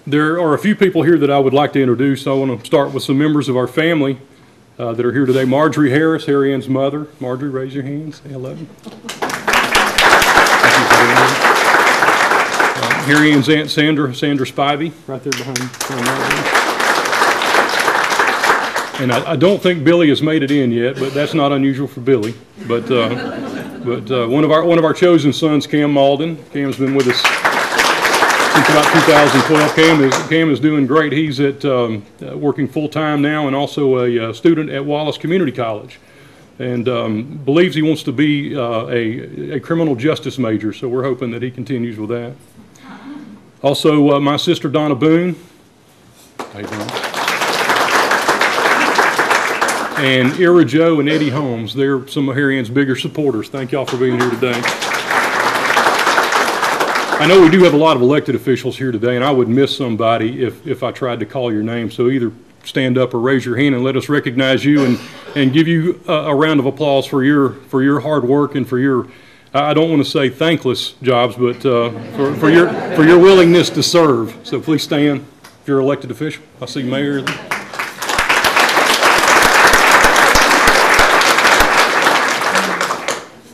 There are a few people here that I would like to introduce. I want to start with some members of our family that are here today. Marjorie Harris, Harrie Ann's mother. Marjorie, raise your hands. Say hello. Harrie Ann's Aunt Sandra Spivey, right there behind Marjorie. And I don't think Billy has made it in yet, but that's not unusual for Billy. But one of our chosen sons, Cam Malden. Cam's been with us since about 2012. Cam is doing great. He's at working full time now, and also a student at Wallace Community College, and believes he wants to be a criminal justice major. So we're hoping that he continues with that. Also, my sister Donna Boone. How you doing? And Ira Joe and Eddie Holmes. They're some of Harrie Ann's bigger supporters. Thank y'all for being here today. I know we do have a lot of elected officials here today, and I would miss somebody if I tried to call your name. So either stand up or raise your hand and let us recognize you and give you a round of applause for your hard work and for your, I don't want to say thankless jobs, but for your willingness to serve. So please stand if you're an elected official. I see Mayor.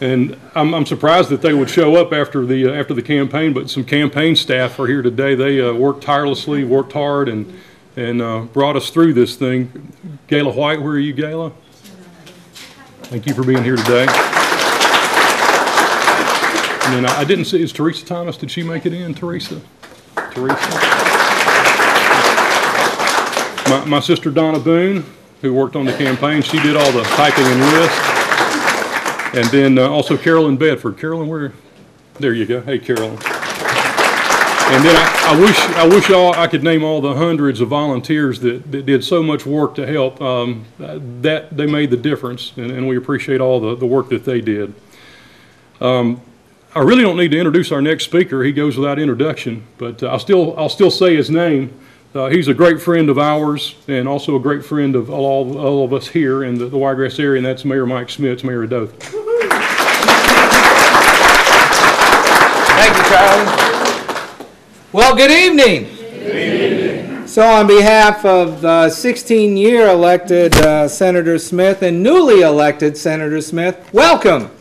And I'm surprised that they would show up after the campaign, but some campaign staff are here today. They worked tirelessly, worked hard, and brought us through this thing. Gayla White, where are you, Gayla? Thank you for being here today. And then I didn't see, is Teresa Thomas, did she make it in, Teresa? My sister Donna Boone, who worked on the campaign, she did all the typing and lists. And then also Carolyn Bedford. Carolyn, where? There you go. Hey, Carolyn. And then I wish I could name all the hundreds of volunteers that did so much work to help. That they made the difference, and we appreciate all the work that they did. I really don't need to introduce our next speaker. He goes without introduction, but I'll still say his name. He's a great friend of ours, and also a great friend of all of us here in the Wiregrass area, and that's Mayor Mike Smith, Mayor of Dothan. Thank you, Charlie. Well, good evening. Good evening. So on behalf of the 16-year elected Senator Smith and newly elected Senator Smith, welcome.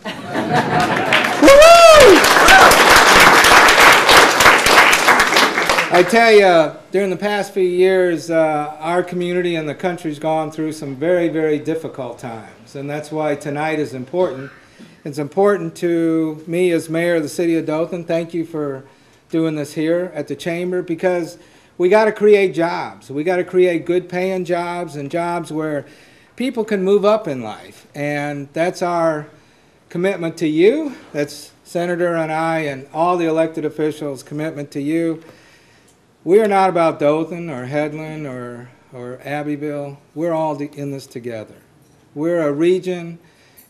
I tell you, during the past few years, our community and the country's gone through some very, very difficult times, and that's why tonight is important. It's important to me as mayor of the city of Dothan. Thank you for doing this here at the chamber, because we got to create jobs. We got to create good paying jobs and jobs where people can move up in life, and that's our commitment to you. That's Senator and I and all the elected officials' commitment to you. We are not about Dothan or Headland or Abbeville. We're all in this together. We're a region,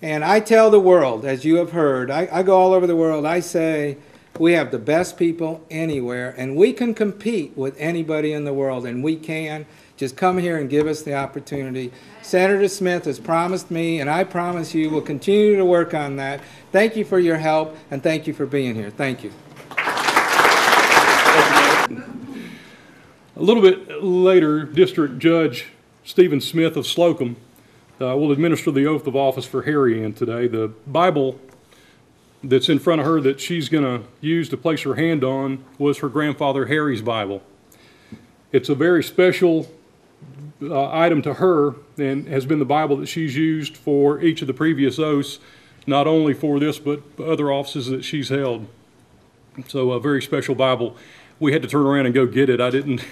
and I tell the world, as you have heard, I go all over the world, I say we have the best people anywhere, and we can compete with anybody in the world, and we can. Just come here and give us the opportunity. Senator Smith has promised me, and I promise you we'll continue to work on that. Thank you for your help, and thank you for being here. Thank you. A little bit later, District Judge Stephen Smith of Slocum will administer the oath of office for Harrie Ann today. The Bible that's in front of her that she's going to use to place her hand on was her grandfather Harrie's Bible. It's a very special item to her, and has been the Bible that she's used for each of the previous oaths, not only for this but other offices that she's held. So a very special Bible. We had to turn around and go get it. I didn't.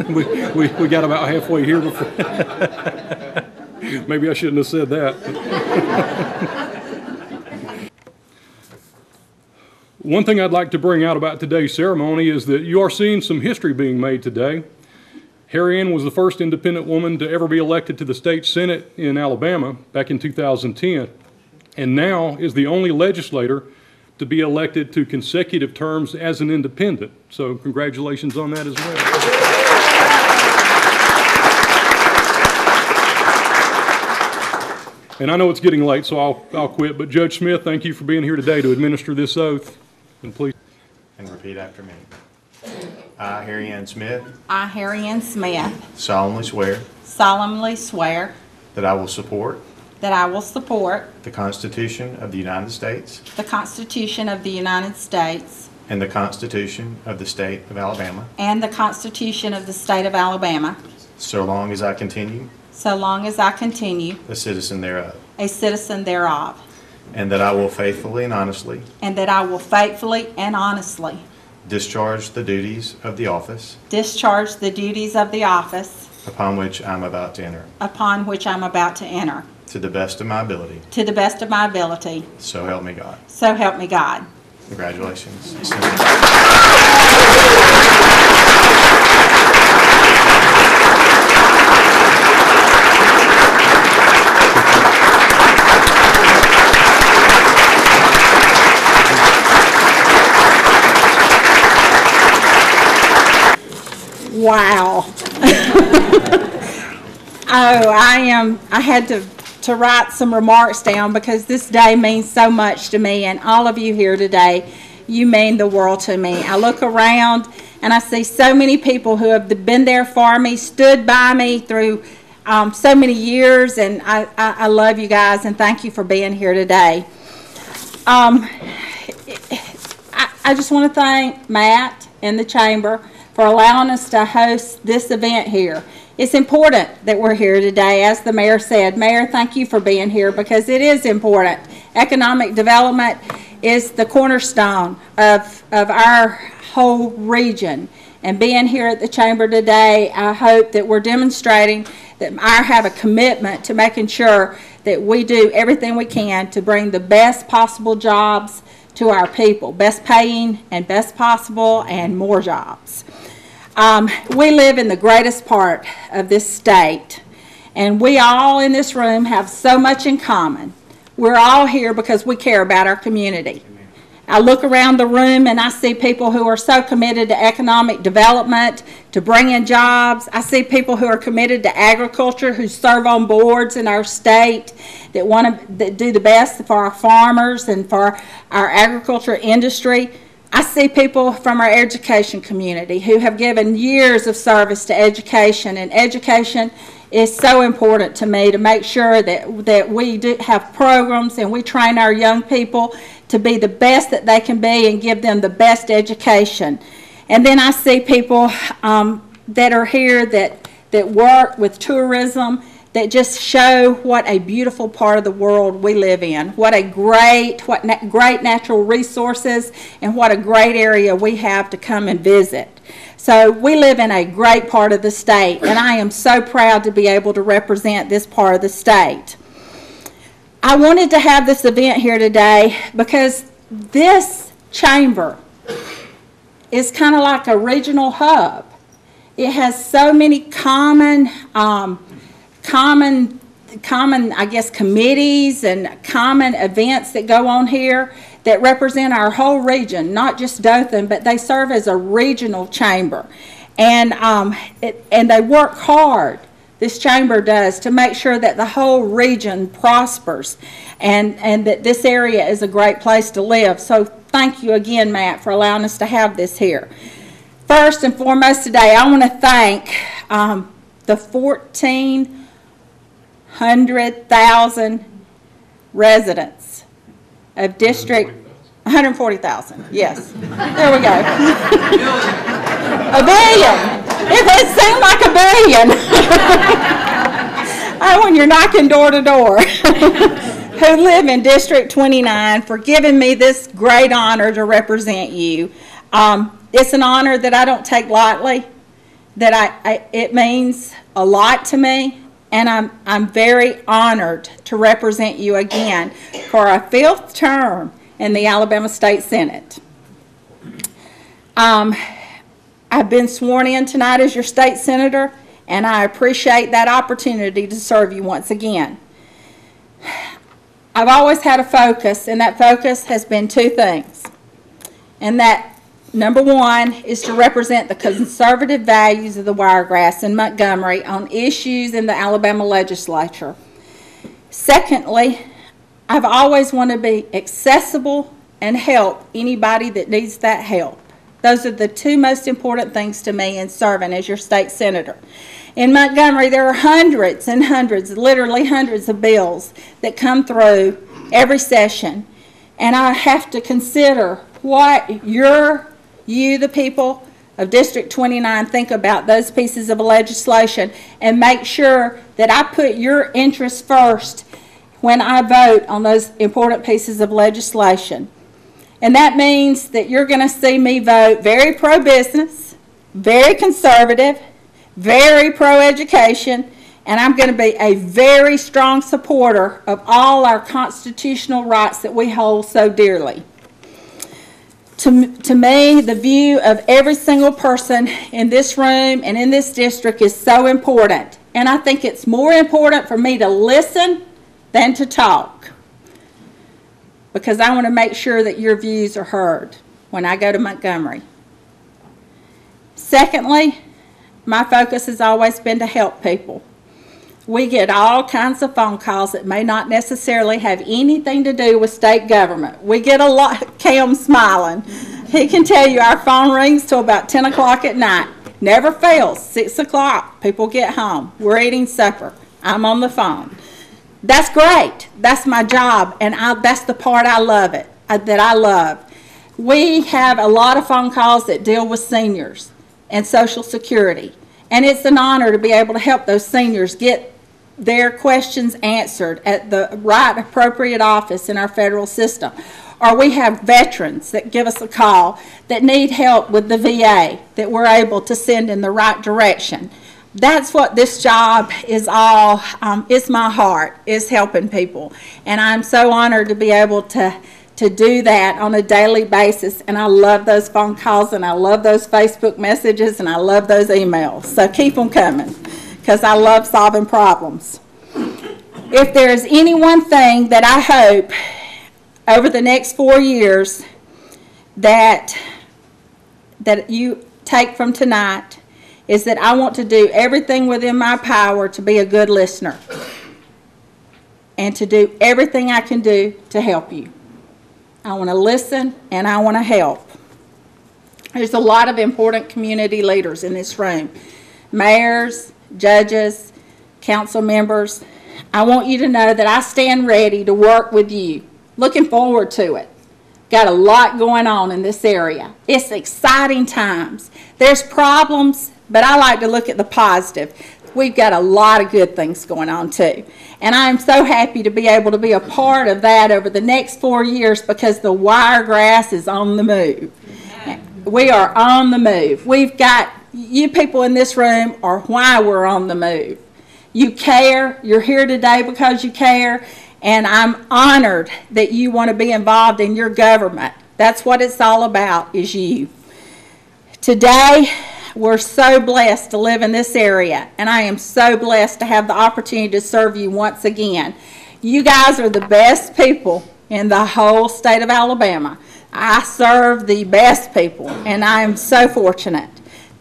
we got about halfway here before. Maybe I shouldn't have said that. One thing I'd like to bring out about today's ceremony is that you are seeing some history being made today. Harrie Ann was the first independent woman to ever be elected to the state Senate in Alabama back in 2010, and now is the only legislator to be elected to consecutive terms as an independent. So congratulations on that as well. And I know it's getting late, so I'll quit, but Judge Smith, thank you for being here today to administer this oath. And please. And repeat after me. I, Harrie Ann Smith, I, Harrie Ann Smith, solemnly swear that I will support that I will support the Constitution of the United States the Constitution of the United States and the Constitution of the State of Alabama, and the Constitution of the State of Alabama, so long as I continue so long as I continue a citizen thereof, a citizen thereof, and that I will faithfully and honestly and that I will faithfully and honestly discharge the duties of the office discharge the duties of the office upon which I am about to enter, upon which I'm about to enter, to the best of my ability, to the best of my ability, so help me God. so help me God. Congratulations. Wow. I had to write some remarks down because this day means so much to me, and all of you here today, you mean the world to me. I look around and I see so many people who have been there for me, stood by me through so many years, and I love you guys and thank you for being here today. I just want to thank Matt and the Chamber for allowing us to host this event here. It's important that we're here today. As the mayor said, Mayor, thank you for being here because it is important. Economic development is the cornerstone of our whole region. And being here at the Chamber today, I hope that we're demonstrating that I have a commitment to making sure that we do everything we can to bring the best possible jobs to our people, best paying and best possible and more jobs. We live in the greatest part of this state, and we all in this room have so much in common. We're all here because we care about our community. I look around the room and I see people who are so committed to economic development, to bringing jobs. I see people who are committed to agriculture, who serve on boards in our state, that want to do the best for our farmers and for our agriculture industry. I see people from our education community who have given years of service to education, and education is so important to me to make sure that we do have programs and we train our young people to be the best that they can be and give them the best education. And then I see people that are here that work with tourism, that just show what a beautiful part of the world we live in, what great natural resources, and what a great area we have to come and visit. So we live in a great part of the state, and I am so proud to be able to represent this part of the state. I wanted to have this event here today because this chamber is kind of like a regional hub. It has so many common, I guess, committees and common events that go on here that represent our whole region, not just Dothan, but they serve as a regional chamber. And they work hard, this chamber does, to make sure that the whole region prospers and that this area is a great place to live. So thank you again, Matt, for allowing us to have this here. First and foremost today, I want to thank the 1,400,000 residents of District 140,000. Yes, there we go. A billion. It seemed like a billion. Oh, when you're knocking door to door. Who live in District 29, for giving me this great honor to represent you. It's an honor that I don't take lightly. That it means a lot to me. And I'm very honored to represent you again for a 5th term in the Alabama State Senate. I've been sworn in tonight as your state senator, and I appreciate that opportunity to serve you once again. I've always had a focus, and that focus has been 2 things. And that number 1 is to represent the conservative values of the Wiregrass in Montgomery on issues in the Alabama legislature. Secondly, I've always wanted to be accessible and help anybody that needs that help. Those are the two most important things to me in serving as your state senator. In Montgomery, there are hundreds and hundreds, literally hundreds of bills that come through every session. And I have to consider what you, the people of District 29, think about those pieces of legislation and make sure that I put your interests first when I vote on those important pieces of legislation. And that means that you're going to see me vote very pro-business, very conservative, very pro-education, and I'm going to be a very strong supporter of all our constitutional rights that we hold so dearly. To me, the view of every single person in this room and in this district is so important. And I think it's more important for me to listen than to talk, because I want to make sure that your views are heard when I go to Montgomery. Secondly, my focus has always been to help people. We get all kinds of phone calls that may not necessarily have anything to do with state government. We get a lot. Cam's smiling. He can tell you our phone rings till about 10 o'clock at night. Never fails. 6 o'clock, people get home. We're eating supper. I'm on the phone. That's great. That's my job, and that's the part I love it, that I love. We have a lot of phone calls that deal with seniors and Social Security, and it's an honor to be able to help those seniors get their questions answered at the right appropriate office in our federal system. Or we have veterans that give us a call that need help with the VA that we're able to send in the right direction. That's what this job is all, it's my heart, is helping people. And I'm so honored to be able to do that on a daily basis. And I love those phone calls, and I love those Facebook messages, and I love those emails. So keep them coming, because I love solving problems. If there is any one thing that I hope over the next 4 years that you take from tonight, is that I want to do everything within my power to be a good listener and to do everything I can do to help you. I want to listen and I want to help. There's a lot of important community leaders in this room. Mayors, judges, council members. I want you to know that I stand ready to work with you. Looking forward to it. Got a lot going on in this area. It's exciting times. There's problems, but I like to look at the positive. We've got a lot of good things going on too. And I'm so happy to be able to be a part of that over the next 4 years, because the Wiregrass is on the move. We are on the move. We've got, you people in this room are why we're on the move. You care. You're here today because you care. And I'm honored that you want to be involved in your government. That's what it's all about, is you. Today, we're so blessed to live in this area, and I am so blessed to have the opportunity to serve you once again. You guys are the best people in the whole state of Alabama. I serve the best people, and I am so fortunate.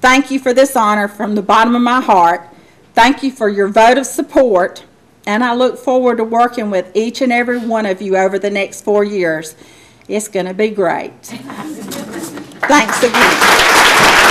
Thank you for this honor from the bottom of my heart. Thank you for your vote of support, and I look forward to working with each and every one of you over the next 4 years. It's going to be great. Thanks again.